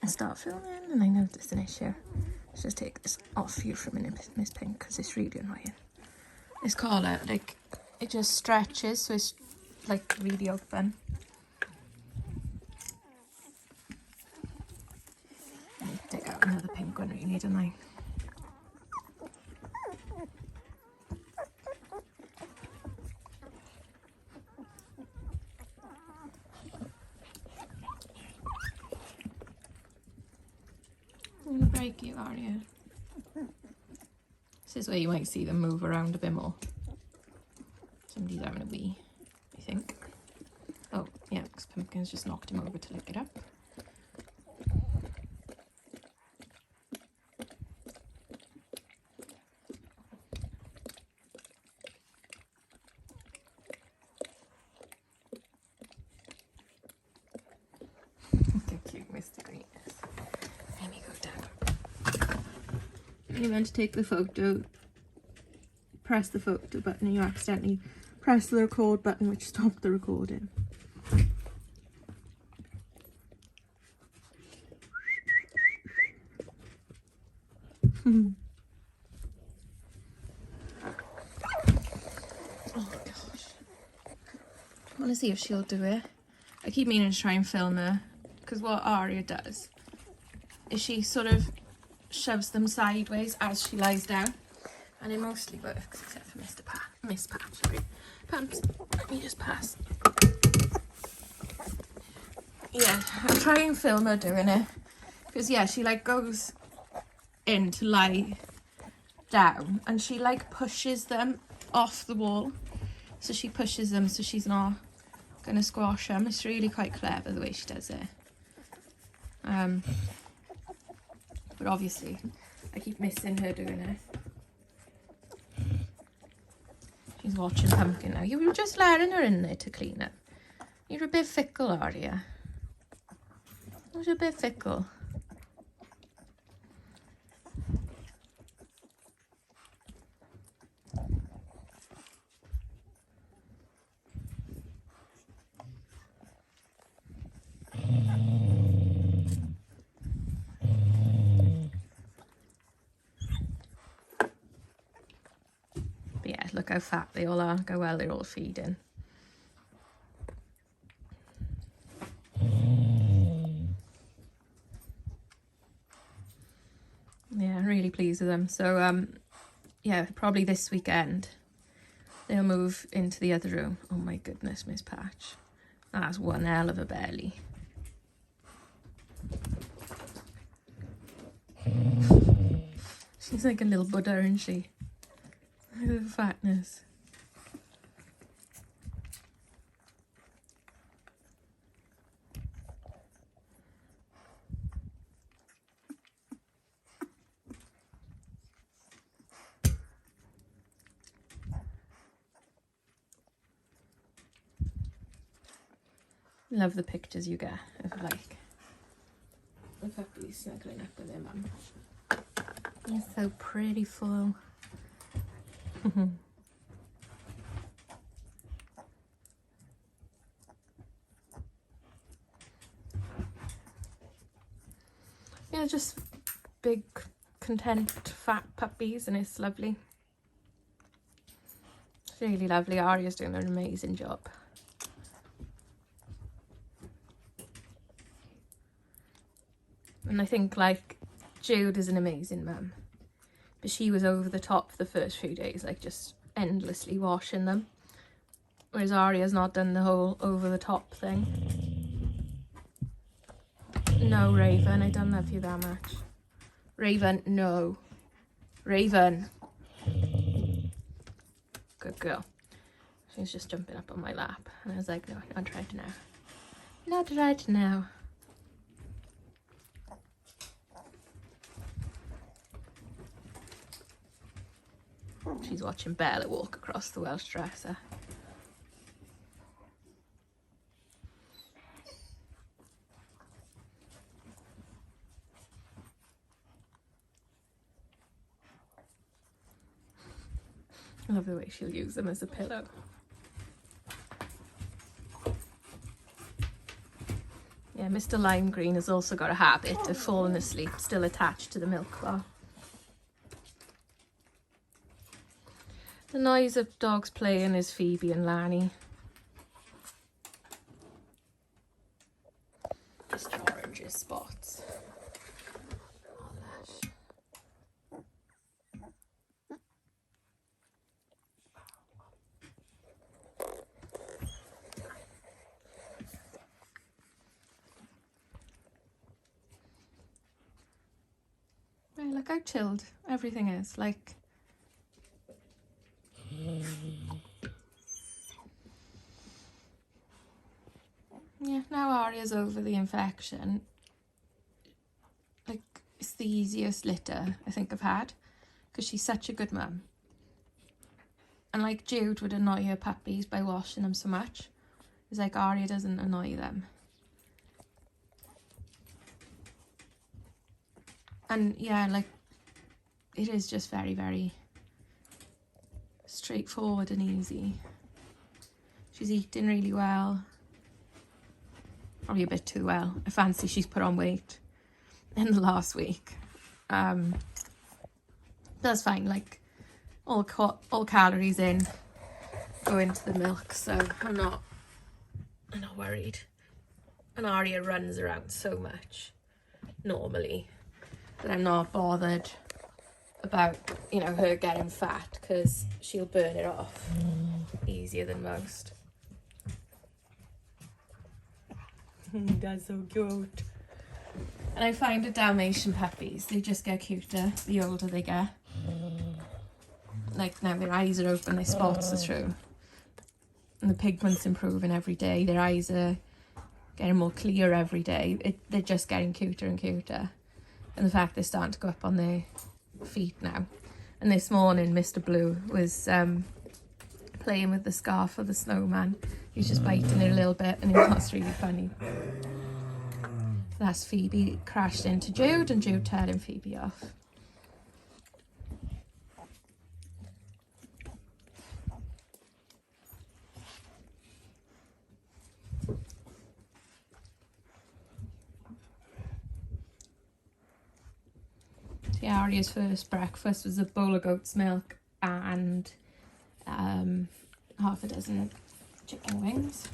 and start filming, and I noticed an issue. Let's just take this off you for a minute, Miss Pink, because it's really annoying. This collar, like, it just stretches, so it's like really open. I need to take out another pink one really, don't I? I'm gonna break you, are you? This is where you might see them move around a bit more. Somebody's having a wee, I think. Oh, yeah, because Pumpkin's just knocked him over to lick it up. Look how cute Mr. Green is. Let me go down. You meant to take the photo, press the photo button, and you accidentally press the record button, which stopped the recording. Oh gosh. I want to see if she'll do it. I keep meaning to try and film her, because what Aria does is she sort of shoves them sideways as she lies down, and it mostly works except for Miss Pat. Sorry, Pamps. Let me just pass. Yeah, I'll try and film her doing it, because yeah, she like goes in to lie down, and she like pushes them off the wall. So she pushes them so she's not gonna squash them. It's really quite clever the way she does it. But obviously I keep missing her doing it. She's watching Pumpkin now. You were just letting her in there to clean up. You're a bit fickle, are you? You're a bit fickle. But yeah, look how fat they all are. Look how well they're all feeding. Yeah, I'm really pleased with them. So yeah, probably this weekend they'll move into the other room. Oh my goodness, Miss Patch. That's one hell of a belly. She's like a little Buddha, isn't she? Look at the fatness. Love the pictures you get of like the puppies snuggling up with their mum. He's so pretty full. Yeah, just big, content, fat puppies, and it's lovely. It's really lovely. Aria's doing an amazing job. And I think like Jude is an amazing mum, but she was over the top the first few days, like just endlessly washing them, whereas Aria's not done the whole over the top thing. No, Raven, I don't love you that much. Raven, no. Raven. Good girl. She's just jumping up on my lap, and I was like, no, not right now. Not right now. She's watching Bella walk across the Welsh dresser. I love the way she'll use them as a pillow. Yeah, Mr. Lime Green has also got a habit of falling asleep, still attached to the milk bar. The noise of dogs playing is Phoebe and Lanny. Just oranges spots. Oh, lush. Right, look how chilled everything is. Like, yeah, now Arya's over the infection. Like, it's the easiest litter I think I've had, because she's such a good mum. And like, Jude would annoy her puppies by washing them so much. It's like Arya doesn't annoy them. And yeah, like, it is just very, very straightforward and easy. She's eating really well. Probably a bit too well. I fancy she's put on weight in the last week. That's fine. Like, all calories in go into the milk, so I'm not worried. And Arya runs around so much normally that I'm not bothered about, you know, her getting fat, because she'll burn it off easier than most. That's so cute. And I find with Dalmatian puppies, they just get cuter the older they get. Like, now their eyes are open, their spots are through, and the pigment's improving every day. Their eyes are getting more clear every day. They're just getting cuter and cuter. And the fact they're starting to go up on their feet now. And this morning, Mr. Blue was playing with the scarf of the snowman. He was just biting it a little bit, and it was really funny. That's Phoebe crashed into Jude, and Jude telling Phoebe off. Yeah, Arya's first breakfast was a bowl of goat's milk and half a dozen chicken wings.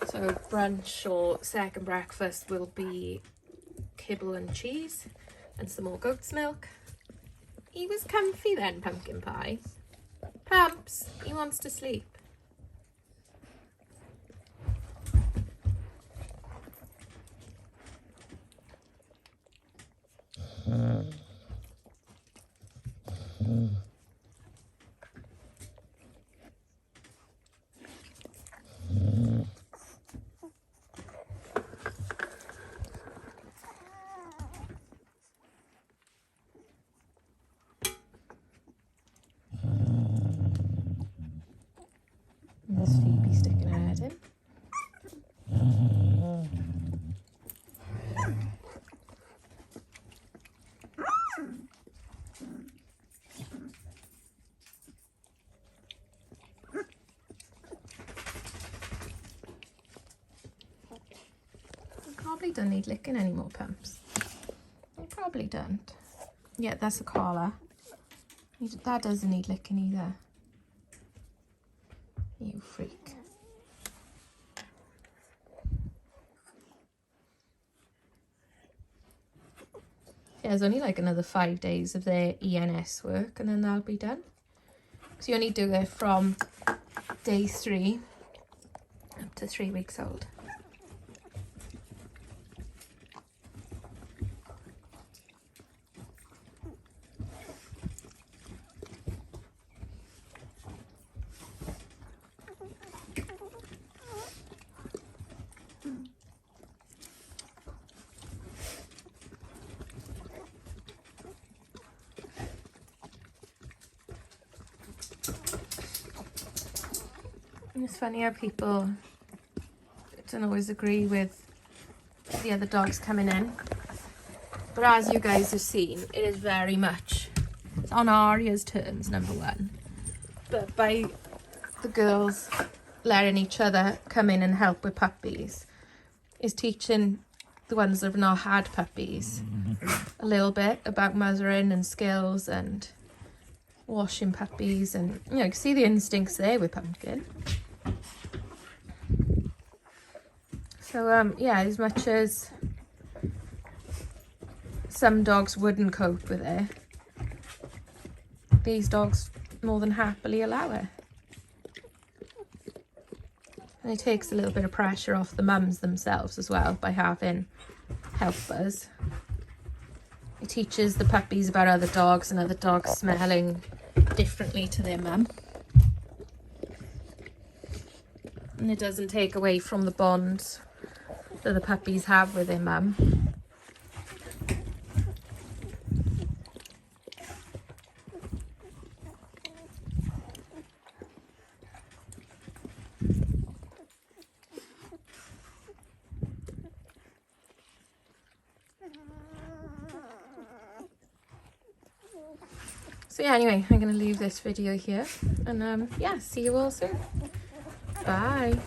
So brunch or second breakfast will be kibble and cheese and some more goat's milk. He was comfy then, Pumpkin Pie. Pumps, he wants to sleep. There's Phoebe sticking her head in. You probably don't need licking anymore, Pumps. You probably don't. Yeah, that's a collar. That doesn't need licking either. You freak. Yeah, there's only like another 5 days of their ENS work, and then that'll be done. So you only do it from day 3 up to 3 weeks old. It's funny how people don't always agree with the other dogs coming in, but as you guys have seen, it is very much on Arya's terms, number one, but by the girls letting each other come in and help with puppies, is teaching the ones that have not had puppies a little bit about mothering and skills and washing puppies, and you know, you can see the instincts there with Pumpkin. So yeah, as much as some dogs wouldn't cope with it, these dogs more than happily allow it. And it takes a little bit of pressure off the mums themselves as well by having helpers. It teaches the puppies about other dogs and other dogs smelling differently to their mum. And it doesn't take away from the bonds that the puppies have with their mum. So yeah, anyway, I'm going to leave this video here, and yeah, see you all soon. Bye.